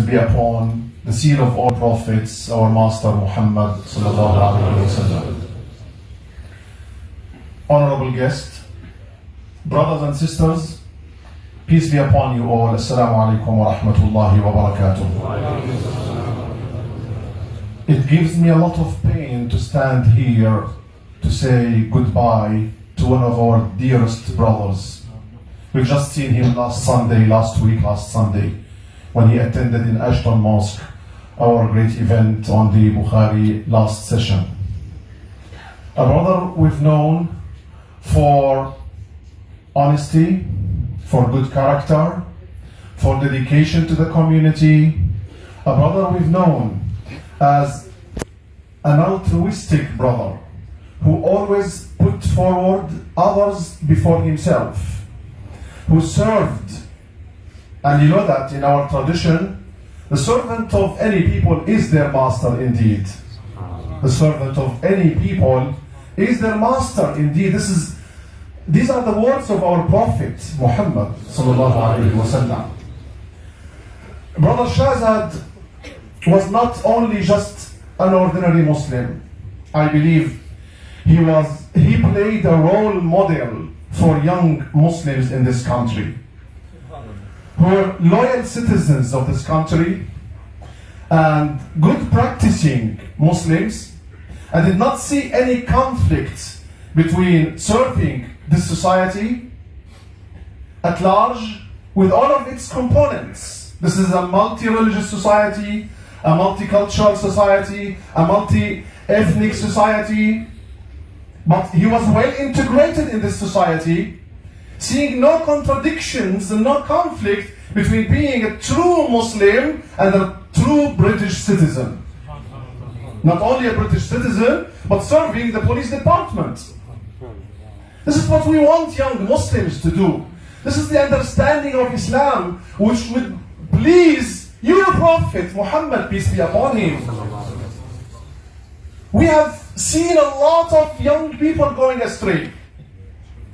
be upon the seal of all prophets, our Master Muhammad sallallahu alaihi wasallam. Honorable guest, brothers and sisters, peace be upon you all. Assalamu alaikum wa rahmatullahi wa barakatuh. It gives me a lot of pain to stand here to say goodbye to one of our dearest brothers. We've just seen him last Sunday, when he attended in Ashton Mosque, our great event on the Bukhari last session. A brother we've known for honesty, for good character, for dedication to the community. A brother we've known as an altruistic brother who always put forward others before himself, who served. And you know that in our tradition, the servant of any people is their master indeed. The servant of any people is their master indeed. These are the words of our Prophet Muhammad sallallahu alaihi wasallam. Brother Shazad was not only just an ordinary Muslim. I believe he played a role model for young Muslims in this country, who were loyal citizens of this country and good practicing Muslims, and did not see any conflict between serving this society at large with all of its components. This is a multi-religious society, a multicultural society, a multi-ethnic society, but he was well integrated in this society, seeing no contradictions and no conflict between being a true Muslim and a true British citizen. Not only a British citizen, but serving the police department. This is what we want young Muslims to do. This is the understanding of Islam which would please your Prophet Muhammad, peace be upon him. We have seen a lot of young people going astray,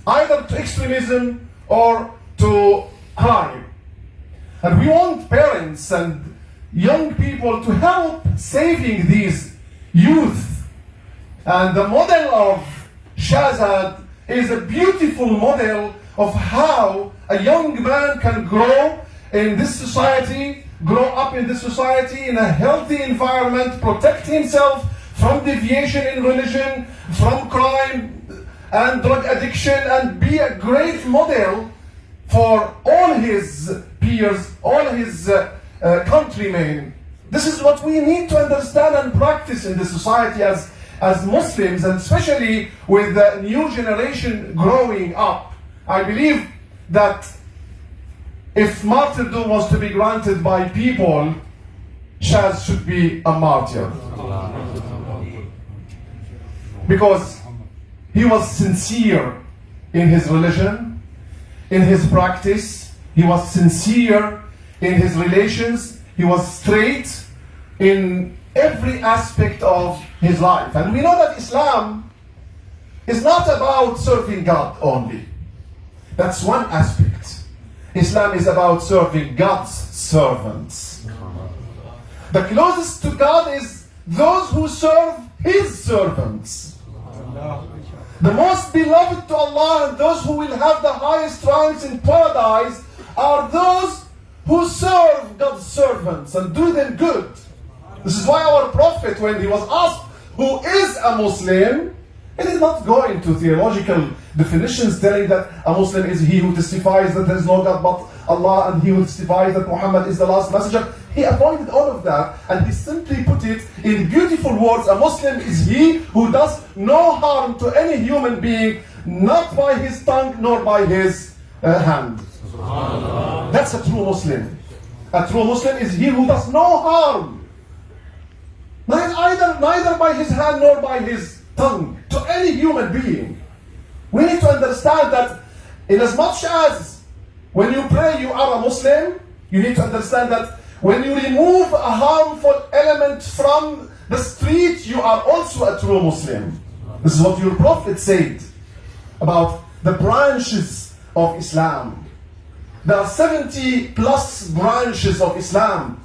either to extremism or to crime. And we want parents and young people to help saving these youth. And the model of Shazad is a beautiful model of how a young man can grow in this society, grow up in this society in a healthy environment, protect himself from deviation in religion, from crime and drug addiction, and be a great model for all his peers, all his countrymen. This is what we need to understand and practice in the society as Muslims, and especially with the new generation growing up. I believe that if martyrdom was to be granted by people, Shaz should be a martyr. Because he was sincere in his religion, in his practice, he was sincere in his relations, he was straight in every aspect of his life. And we know that Islam is not about serving God only. That's one aspect. Islam is about serving God's servants. The closest to God is those who serve His servants. The most beloved to Allah and those who will have the highest ranks in paradise are those who serve God's servants and do them good. This is why our Prophet, when he was asked who is a Muslim, he did not go into theological definitions telling that a Muslim is he who testifies that there is no God but Allah and he who testifies that Muhammad is the last messenger. He avoided all of that and he simply put it in beautiful words. A Muslim is he who does no harm to any human being, not by his tongue nor by his hand. That's a true Muslim. A true Muslim is he who does no harm, neither by his hand nor by his tongue, to any human being. We need to understand that in as much as when you pray you are a Muslim, you need to understand that when you remove a harmful element from the street, you are also a true Muslim. This is what your Prophet said about the branches of Islam. There are 70 plus branches of Islam.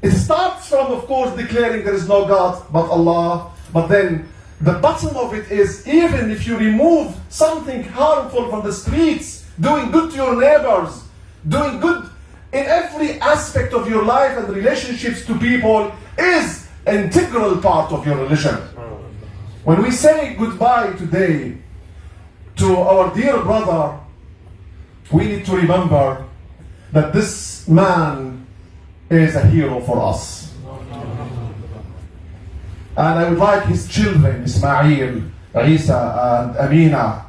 It starts from, of course, declaring there is no God but Allah, but then the bottom of it is, even if you remove something harmful from the streets, doing good to your neighbors, doing good in every aspect of your life and relationships to people is an integral part of your religion. When we say goodbye today to our dear brother, we need to remember that this man is a hero for us. And I would like his children, Ismail, Isa, and Amina,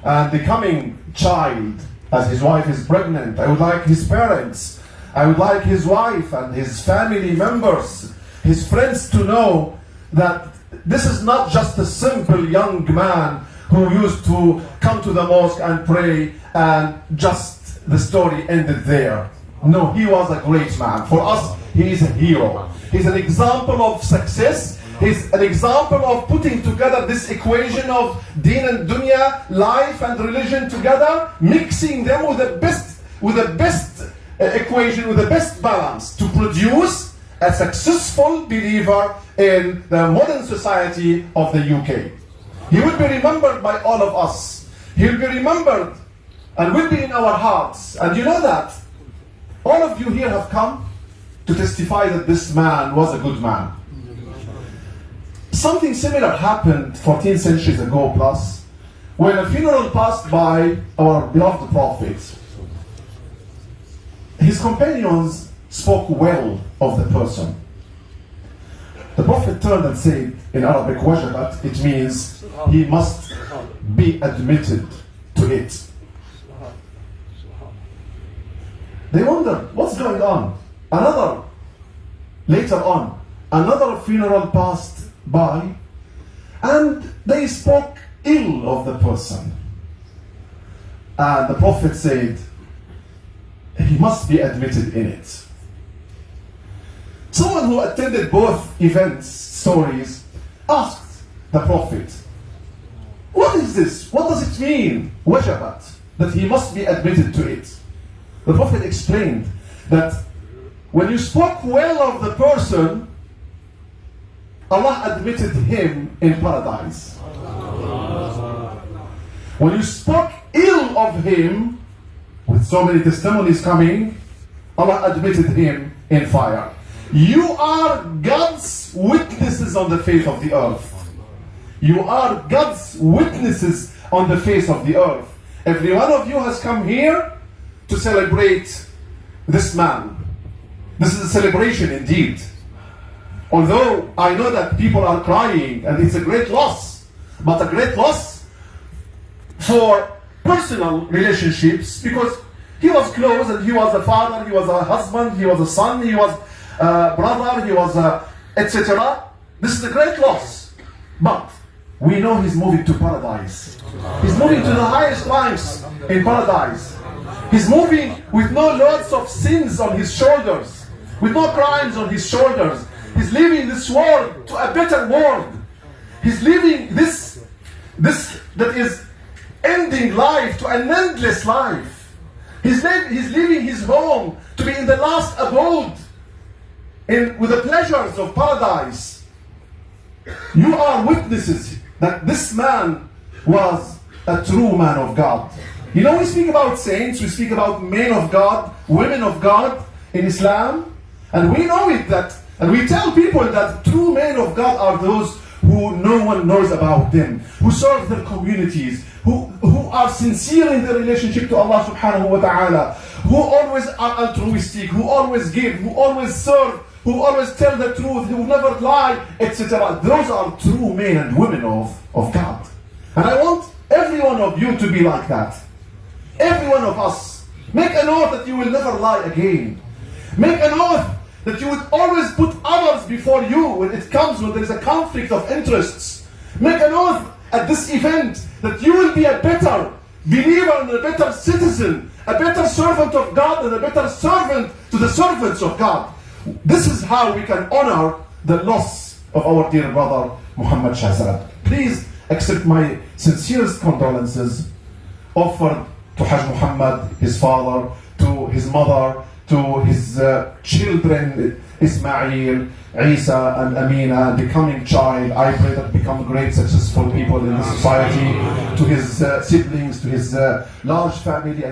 and the coming child, as his wife is pregnant, I would like his parents, I would like his wife and his family members, his friends to know that this is not just a simple young man who used to come to the mosque and pray and just the story ended there. No, he was a great man. For us, he is a hero. He's an example of success. He's an example of putting together this equation of deen and dunya, life and religion together, mixing them with the best equation, with the best balance to produce a successful believer in the modern society of the UK. He will be remembered by all of us. He will be remembered and will be in our hearts. And you know that all of you here have come to testify that this man was a good man. Something similar happened 14 centuries ago plus, when a funeral passed by our beloved Prophet. His companions spoke well of the person. The Prophet turned and said in Arabic, wajabat, it means he must be admitted to it. They wondered, what's going on? Later on, another funeral passed by, and they spoke ill of the person. And the Prophet said, he must be admitted in it. Someone who attended both events, stories, asked the Prophet, what is this? What does it mean, wajabat, that he must be admitted to it? The Prophet explained that when you spoke well of the person, Allah admitted him in paradise. When you spoke ill of him, with so many testimonies coming, Allah admitted him in fire. You are God's witnesses on the face of the earth. You are God's witnesses on the face of the earth. Every one of you has come here to celebrate this man. This is a celebration indeed. Although I know that people are crying and it's a great loss, but a great loss for personal relationships, because he was close and he was a father, he was a husband, he was a son, he was a brother, he was a etc. This is a great loss. But we know he's moving to paradise. He's moving to the highest ranks in paradise. He's moving with no loads of sins on his shoulders, with no crimes on his shoulders. He's leaving this world to a better world. He's leaving this that is ending life to an endless life. He's leaving his home to be in the last abode with the pleasures of paradise. You are witnesses that this man was a true man of God. You know, we speak about saints, we speak about men of God, women of God in Islam, and we know it that, and we tell people that true men of God are those who no one knows about them, who serve their communities, who are sincere in their relationship to Allah subhanahu wa ta'ala, who always are altruistic, who always give, who always serve, who always tell the truth, who never lie, etc. Those are true men and women of God. And I want every one of you to be like that. Every one of us. Make an oath that you will never lie again. Make an oath that you would always put others before you when there is a conflict of interests. Make an oath at this event that you will be a better believer and a better citizen, a better servant of God and a better servant to the servants of God. This is how we can honor the loss of our dear brother Muhammad Shazad. Please accept my sincerest condolences offered to Hajj Muhammad, his father, to his mother, to his children, Ismail, Isa and Amina, and the coming child. I pray that become great successful people in the society, to his siblings, to his large family.